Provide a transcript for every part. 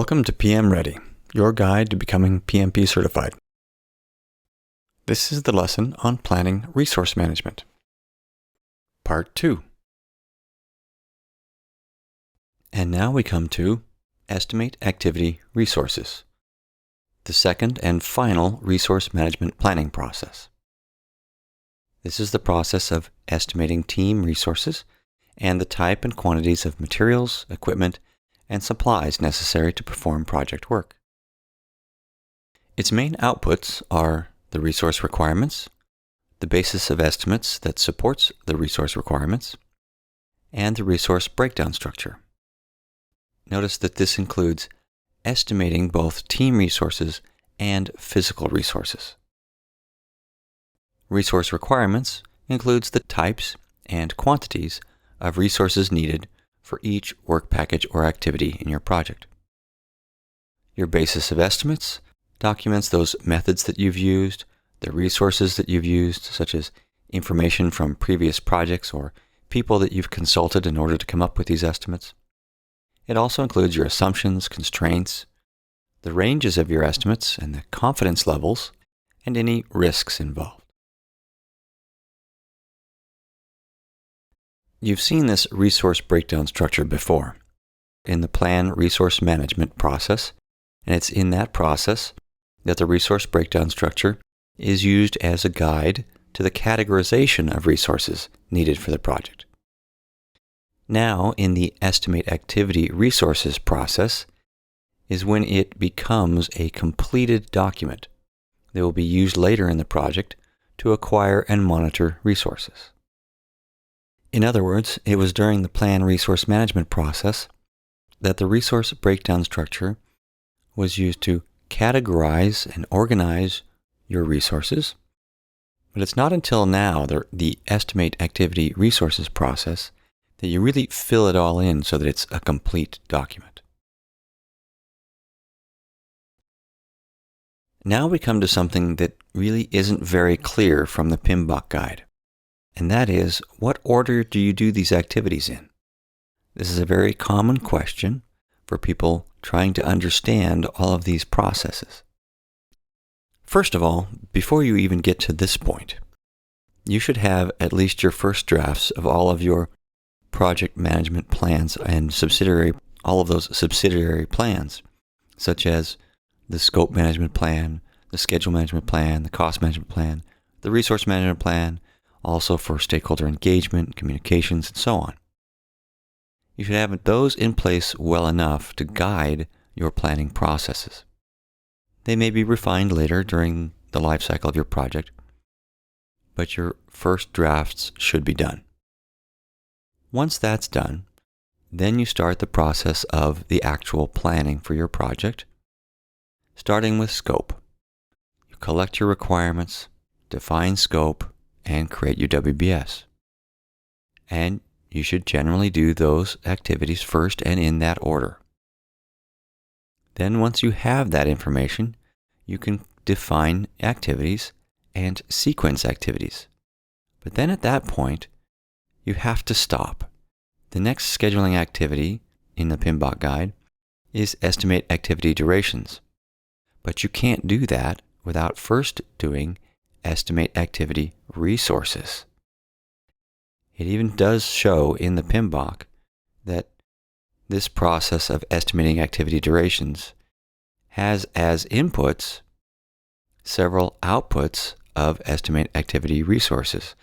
Welcome to PM Ready, your guide to becoming PMP certified. This is the lesson on planning resource management. Part 2. And now we come to Estimate Activity Resources, the second and final resource management planning process. This is the process of estimating team resources and the type and quantities of materials, equipment, and supplies necessary to perform project work. Its main outputs are the resource requirements, the basis of estimates that supports the resource requirements, and the resource breakdown structure. Notice that this includes estimating both team resources and physical resources. Resource requirements includes the types and quantities of resources needed for each work package or activity in your project. Your basis of estimates documents those methods that you've used, the resources that you've used, such as information from previous projects or people that you've consulted in order to come up with these estimates. It also includes your assumptions, constraints, the ranges of your estimates and the confidence levels, and any risks involved. You've seen this resource breakdown structure before in the plan resource management process, and it's in that process that the resource breakdown structure is used as a guide to the categorization of resources needed for the project. Now, in the estimate activity resources process is when it becomes a completed document that will be used later in the project to acquire and monitor resources. In other words, it was during the plan resource management process that the resource breakdown structure was used to categorize and organize your resources. But it's not until now, the estimate activity resources process, that you really fill it all in so that it's a complete document. Now we come to something that really isn't very clear from the PMBOK guide. And that is, what order do you do these activities in? This is a very common question for people trying to understand all of these processes. First of all, before you even get to this point, you should have at least your first drafts of all of your project management plans and all of those subsidiary plans, such as the scope management plan, the schedule management plan, the cost management plan, the resource management plan, also for stakeholder engagement, communications, and so on. You should have those in place well enough to guide your planning processes. They may be refined later during the life cycle of your project, but your first drafts should be done. Once that's done, then you start the process of the actual planning for your project, starting with scope. You collect your requirements, define scope, and create your WBS. And you should generally do those activities first and in that order. Then once you have that information, you can define activities and sequence activities. But then at that point, you have to stop. The next scheduling activity in the PMBOK guide is estimate activity durations. But you can't do that without first doing estimate activity resources. It even does show in the PMBOK that this process of estimating activity durations has as inputs several outputs of estimate activity resources,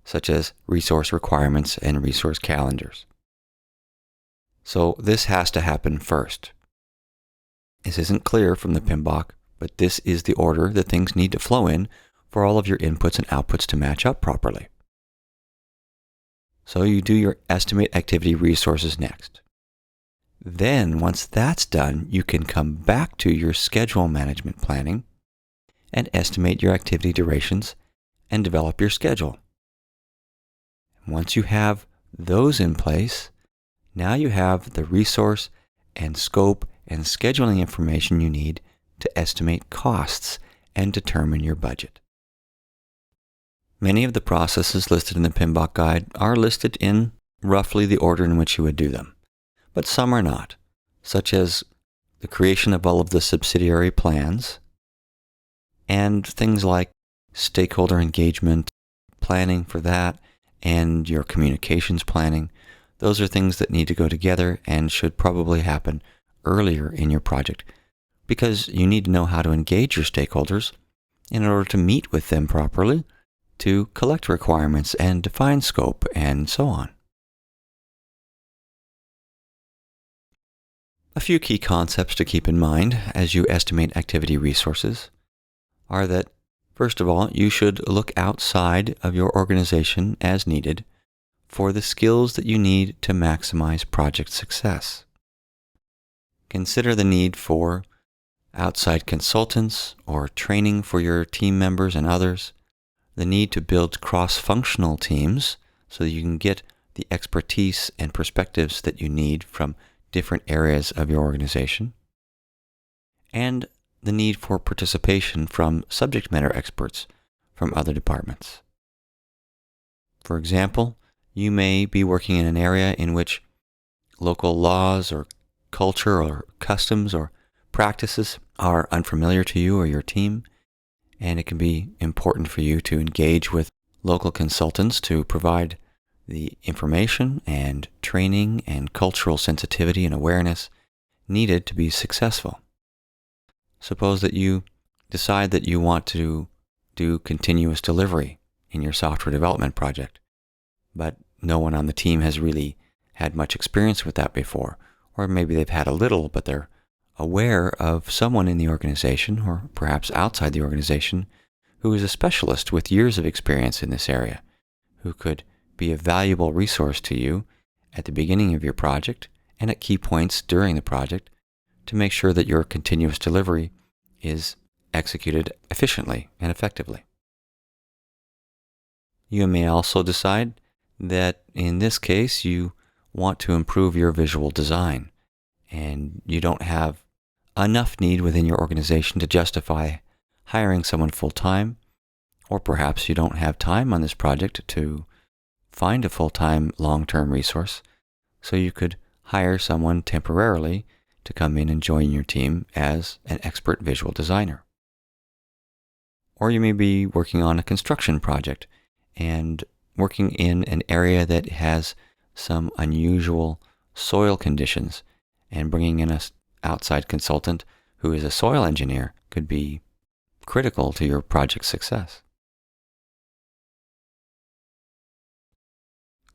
such as resource requirements and resource calendars. So this has to happen first. This isn't clear from the PMBOK, but this is the order that things need to flow in for all of your inputs and outputs to match up properly. So you do your estimate activity resources next. Then, once that's done, you can come back to your schedule management planning and estimate your activity durations and develop your schedule. Once you have those in place, now you have the resource and scope and scheduling information you need to estimate costs and determine your budget. Many of the processes listed in the PMBOK guide are listed in roughly the order in which you would do them, but some are not, such as the creation of all of the subsidiary plans, and things like stakeholder engagement, planning for that, and your communications planning. Those are things that need to go together and should probably happen earlier in your project, because you need to know how to engage your stakeholders in order to meet with them properly, to collect requirements and define scope, and so on. A few key concepts to keep in mind as you estimate activity resources are that, first of all, you should look outside of your organization as needed for the skills that you need to maximize project success. Consider the need for outside consultants or training for your team members and others, the need to build cross-functional teams so that you can get the expertise and perspectives that you need from different areas of your organization, and the need for participation from subject matter experts from other departments. For example, you may be working in an area in which local laws or culture or customs or practices are unfamiliar to you or your team, and it can be important for you to engage with local consultants to provide the information and training and cultural sensitivity and awareness needed to be successful. Suppose that you decide that you want to do continuous delivery in your software development project, but no one on the team has really had much experience with that before, or maybe they've had a little, but they're aware of someone in the organization or perhaps outside the organization who is a specialist with years of experience in this area, who could be a valuable resource to you at the beginning of your project and at key points during the project to make sure that your continuous delivery is executed efficiently and effectively. You may also decide that in this case you want to improve your visual design and you don't have enough need within your organization to justify hiring someone full-time, or perhaps you don't have time on this project to find a full-time long-term resource, so you could hire someone temporarily to come in and join your team as an expert visual designer. Or you may be working on a construction project and working in an area that has some unusual soil conditions, and bringing in an outside consultant who is a soil engineer could be critical to your project's success.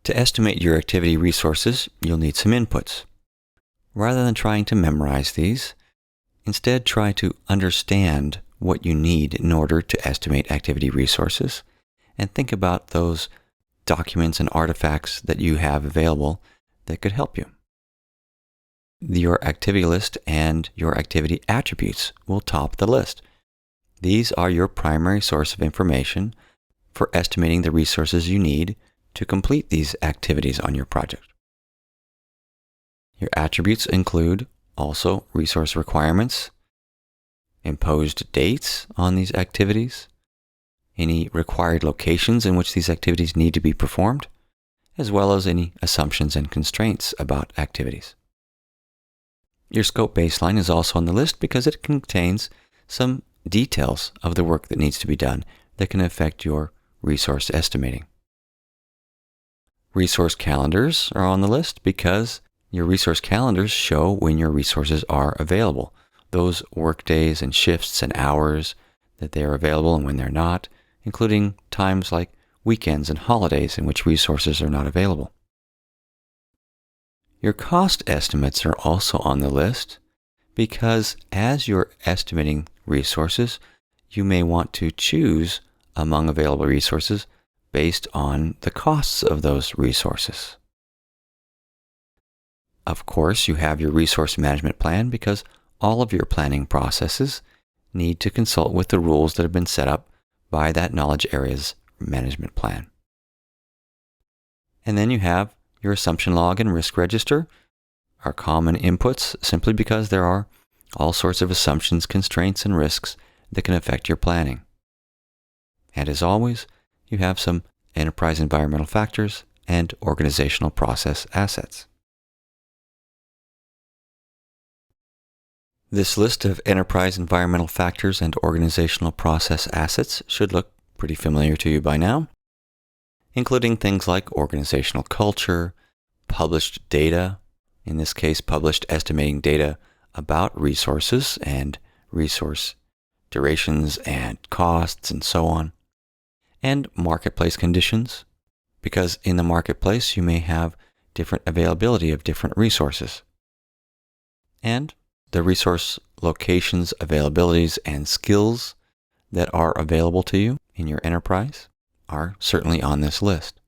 To estimate your activity resources, you'll need some inputs. Rather than trying to memorize these, instead try to understand what you need in order to estimate activity resources, and think about those documents and artifacts that you have available that could help you. Your activity list and your activity attributes will top the list. These are your primary source of information for estimating the resources you need to complete these activities on your project. Your attributes include also resource requirements, imposed dates on these activities, any required locations in which these activities need to be performed, as well as any assumptions and constraints about activities. Your scope baseline is also on the list because it contains some details of the work that needs to be done that can affect your resource estimating. Resource calendars are on the list because your resource calendars show when your resources are available, those work days and shifts and hours that they are available and when they're not, including times like weekends and holidays in which resources are not available. Your cost estimates are also on the list because as you're estimating resources, you may want to choose among available resources based on the costs of those resources. Of course, you have your resource management plan because all of your planning processes need to consult with the rules that have been set up by that knowledge area's management plan. And then you have your assumption log and risk register are common inputs simply because there are all sorts of assumptions, constraints, and risks that can affect your planning. And as always, you have some enterprise environmental factors and organizational process assets. This list of enterprise environmental factors and organizational process assets should look pretty familiar to you by now, including things like organizational culture, published data, in this case published estimating data about resources and resource durations and costs and so on, and marketplace conditions, because in the marketplace you may have different availability of different resources. And the resource locations, availabilities, and skills that are available to you in your enterprise are certainly on this list.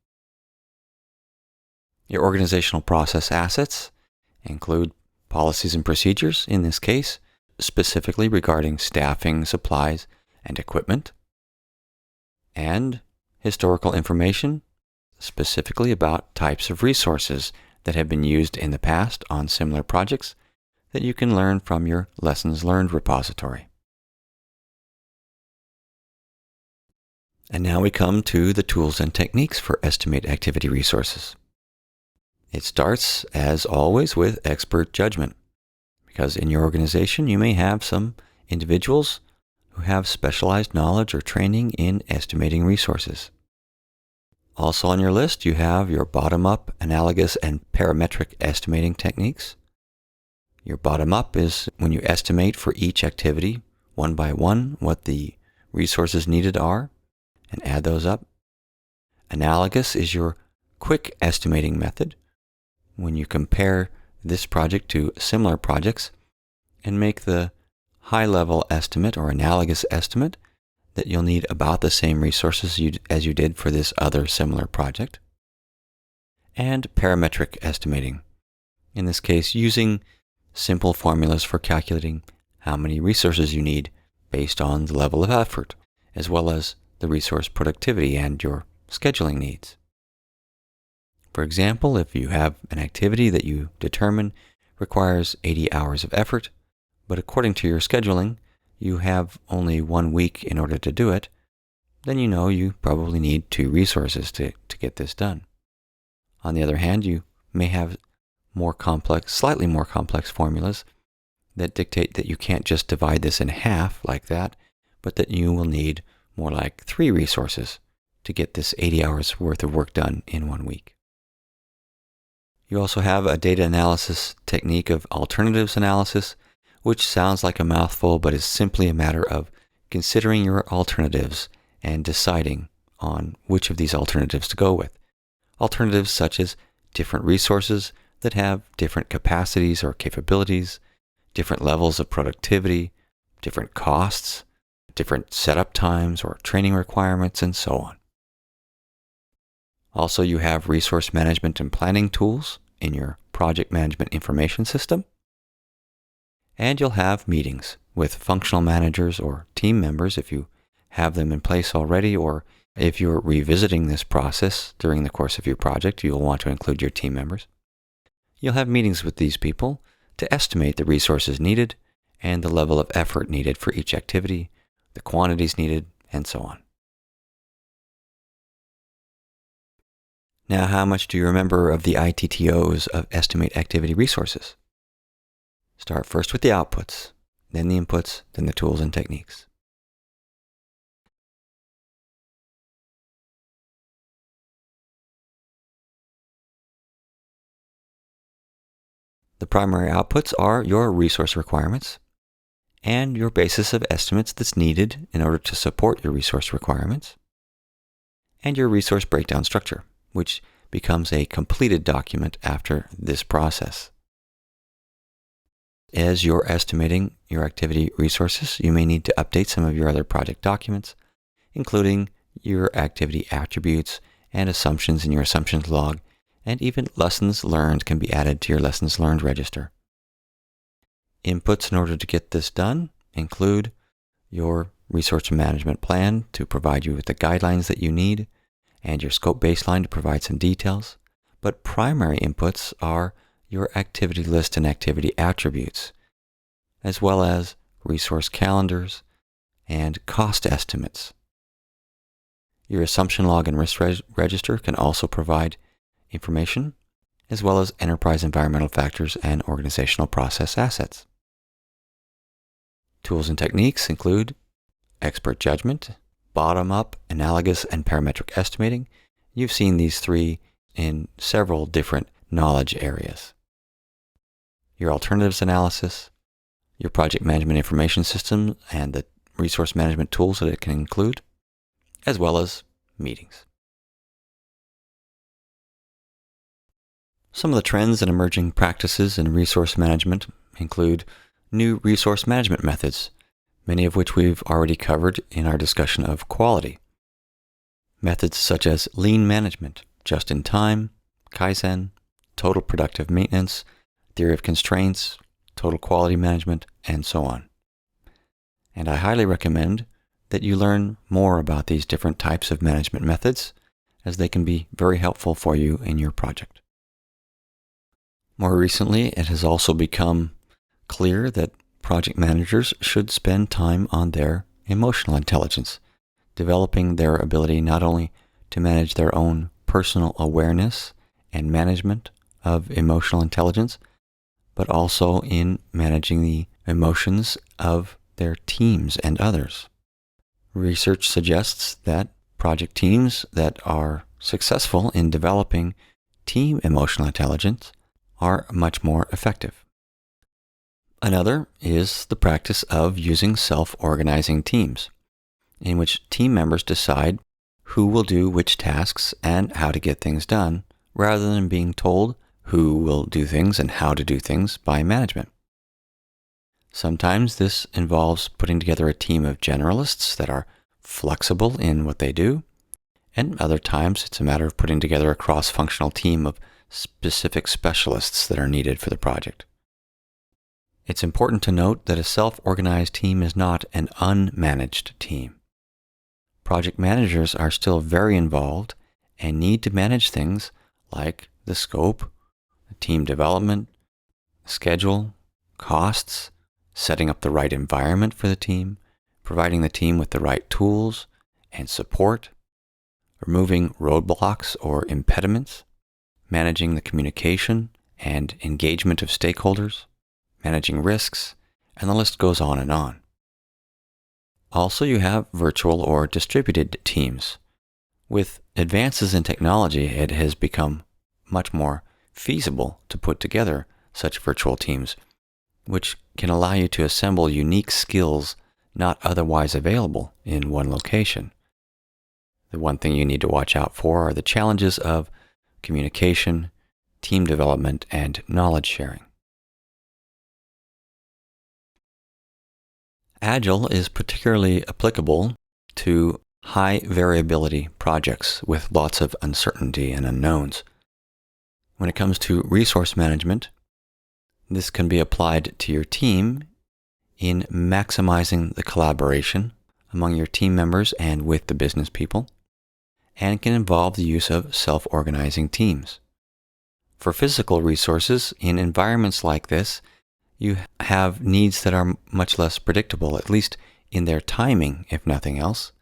Your organizational process assets include policies and procedures, in this case, specifically regarding staffing, supplies, and equipment, and historical information, specifically about types of resources that have been used in the past on similar projects that you can learn from your lessons learned repository. And now we come to the tools and techniques for estimate activity resources. It starts, as always, with expert judgment, because in your organization you may have some individuals who have specialized knowledge or training in estimating resources. Also on your list you have your bottom-up, analogous, and parametric estimating techniques. Your bottom-up is when you estimate for each activity, one by one, what the resources needed are, and add those up. Analogous is your quick estimating method, when you compare this project to similar projects and make the high-level estimate or analogous estimate that you'll need about the same resources as you did for this other similar project. And parametric estimating, in this case using simple formulas for calculating how many resources you need based on the level of effort, as well as the resource productivity and your scheduling needs. For example, if you have an activity that you determine requires 80 hours of effort, but according to your scheduling, you have only 1 week in order to do it, then you know you probably need 2 resources to get this done. On the other hand, you may have slightly more complex formulas that dictate that you can't just divide this in half like that, but that you will need more like 3 resources to get this 80 hours worth of work done in 1 week. You also have a data analysis technique of alternatives analysis, which sounds like a mouthful, but is simply a matter of considering your alternatives and deciding on which of these alternatives to go with. Alternatives such as different resources that have different capacities or capabilities, different levels of productivity, different costs, different setup times or training requirements, and so on. Also, you have resource management and planning tools in your project management information system. And you'll have meetings with functional managers or team members if you have them in place already, or if you're revisiting this process during the course of your project, you'll want to include your team members. You'll have meetings with these people to estimate the resources needed and the level of effort needed for each activity, the quantities needed, and so on. Now, how much do you remember of the ITTOs of estimate activity resources? Start first with the outputs, then the inputs, then the tools and techniques. The primary outputs are your resource requirements and your basis of estimates that's needed in order to support your resource requirements, and your resource breakdown structure, which becomes a completed document after this process. As you're estimating your activity resources, you may need to update some of your other project documents, including your activity attributes and assumptions in your assumptions log, and even lessons learned can be added to your lessons learned register. Inputs in order to get this done include your resource management plan to provide you with the guidelines that you need, and your scope baseline to provide some details. But primary inputs are your activity list and activity attributes, as well as resource calendars and cost estimates. Your assumption log and risk register can also provide information, as well as enterprise environmental factors and organizational process assets. Tools and techniques include expert judgment, bottom-up, analogous, and parametric estimating. You've seen these three in several different knowledge areas. Your alternatives analysis, your project management information system, and the resource management tools that it can include, as well as meetings. Some of the trends and emerging practices in resource management include new resource management methods, many of which we've already covered in our discussion of quality. Methods such as lean management, just-in-time, Kaizen, total productive maintenance, theory of constraints, total quality management, and so on. And I highly recommend that you learn more about these different types of management methods, as they can be very helpful for you in your project. More recently, it has also become clear that project managers should spend time on their emotional intelligence, developing their ability not only to manage their own personal awareness and management of emotional intelligence, but also in managing the emotions of their teams and others. Research suggests that project teams that are successful in developing team emotional intelligence are much more effective. Another is the practice of using self-organizing teams, in which team members decide who will do which tasks and how to get things done, rather than being told who will do things and how to do things by management. Sometimes this involves putting together a team of generalists that are flexible in what they do, and other times it's a matter of putting together a cross-functional team of specific specialists that are needed for the project. It's important to note that a self-organized team is not an unmanaged team. Project managers are still very involved and need to manage things like the scope, team development, schedule, costs, setting up the right environment for the team, providing the team with the right tools and support, removing roadblocks or impediments, managing the communication and engagement of stakeholders, managing risks, and the list goes on and on. Also, you have virtual or distributed teams. With advances in technology, it has become much more feasible to put together such virtual teams, which can allow you to assemble unique skills not otherwise available in one location. The one thing you need to watch out for are the challenges of communication, team development, and knowledge sharing. Agile is particularly applicable to high variability projects with lots of uncertainty and unknowns. When it comes to resource management, this can be applied to your team in maximizing the collaboration among your team members and with the business people, and can involve the use of self-organizing teams. For physical resources, in environments like this, you have needs that are much less predictable, at least in their timing, if nothing else.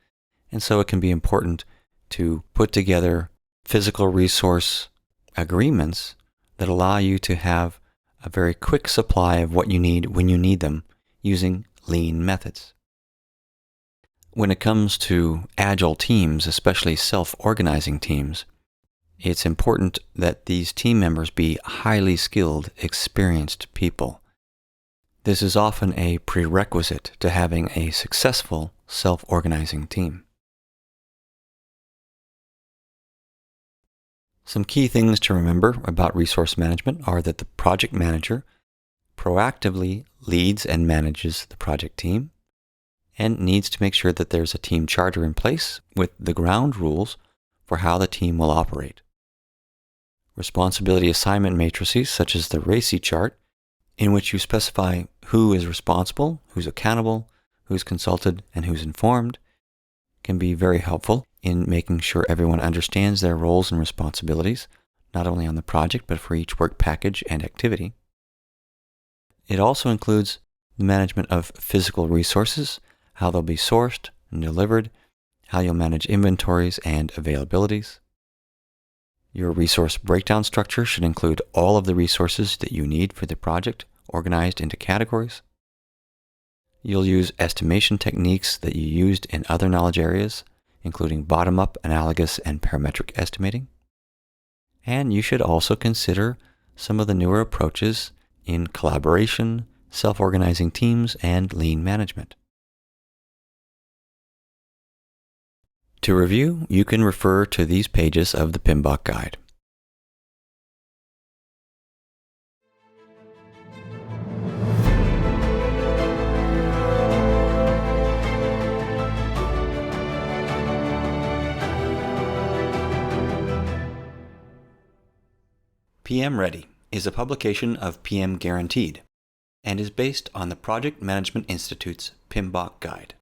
And so it can be important to put together physical resource agreements that allow you to have a very quick supply of what you need when you need them using lean methods. When it comes to agile teams, especially self-organizing teams, it's important that these team members be highly skilled, experienced people. This is often a prerequisite to having a successful self-organizing team. Some key things to remember about resource management are that the project manager proactively leads and manages the project team and needs to make sure that there's a team charter in place with the ground rules for how the team will operate. Responsibility assignment matrices, such as the RACI chart, in which you specify who is responsible, who's accountable, who's consulted, and who's informed, can be very helpful in making sure everyone understands their roles and responsibilities, not only on the project, but for each work package and activity. It also includes the management of physical resources, how they'll be sourced and delivered, how you'll manage inventories and availabilities. Your resource breakdown structure should include all of the resources that you need for the project organized into categories. You'll use estimation techniques that you used in other knowledge areas, including bottom-up, analogous, and parametric estimating. And you should also consider some of the newer approaches in collaboration, self-organizing teams, and lean management. To review, you can refer to these pages of the PMBOK guide. PM Ready is a publication of PM Guaranteed and is based on the Project Management Institute's PMBOK guide.